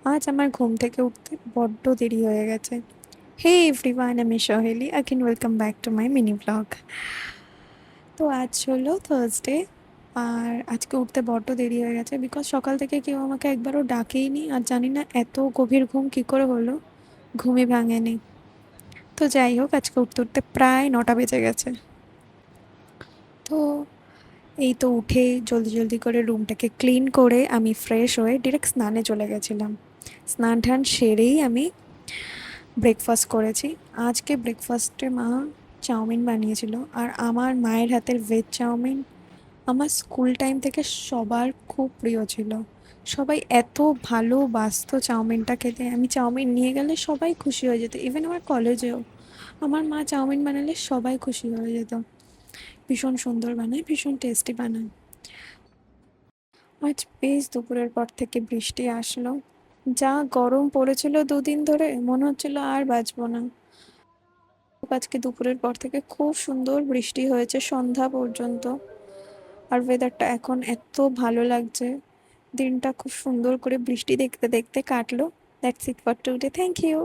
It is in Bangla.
আজ আমার ঘুম থেকে উঠতে বড্ড দেরি হয়ে গেছে। হে এভরিওয়ান, আমি Soheli. Again welcome back to my mini blog. তো আজ হলো থার্সডে, আর আজকে উঠতে বড্ড দেরি হয়ে গেছে বিকজ সকাল থেকে কেউ আমাকে একবারও ডাকেইনি, আর জানি না এত গভীর ঘুম কী করে হলো, ঘুমই ভাঙেনি। তো যাই হোক, আজকে উঠতে উঠতে প্রায় 9টা বেজে গেছে। তো এই তো উঠে জলদি জলদি করে রুমটাকে ক্লিন করে আমি ফ্রেশ হয়ে ডিরেক্ট স্নানে চলে গেছিলাম। স্নান টান সেরেই আমি ব্রেকফাস্ট করেছি। আজকে ব্রেকফাস্টে মা চাউমিন বানিয়েছিল, আর আমার মায়ের হাতের ভেজ চাউমিন আমার স্কুল টাইম থেকে সবার খুব প্রিয় ছিল। সবাই এত ভালোবাসতো চাউমিনটা খেতে, আমি চাউমিন নিয়ে গেলে সবাই খুশি হয়ে যেত, ইভেন আমার কলেজেও আমার মা চাউমিন বানালে সবাই খুশি হয়ে যেত। ভীষণ সুন্দর বানায়, ভীষণ টেস্টি বানায়। আজ বেশ দুপুরের পর থেকে বৃষ্টি আসলো। যা গরম পড়েছিল 2 দিন ধরে, মনে হচ্ছিল আর বাঁচবো না। আজকে দুপুরের পর থেকে খুব সুন্দর বৃষ্টি হয়েছে সন্ধ্যা পর্যন্ত, আর ওয়েদারটা এখন এত ভালো লাগছে। দিনটা খুব সুন্দর করে বৃষ্টি দেখতে দেখতে কাটলো। That's it for today, thank you.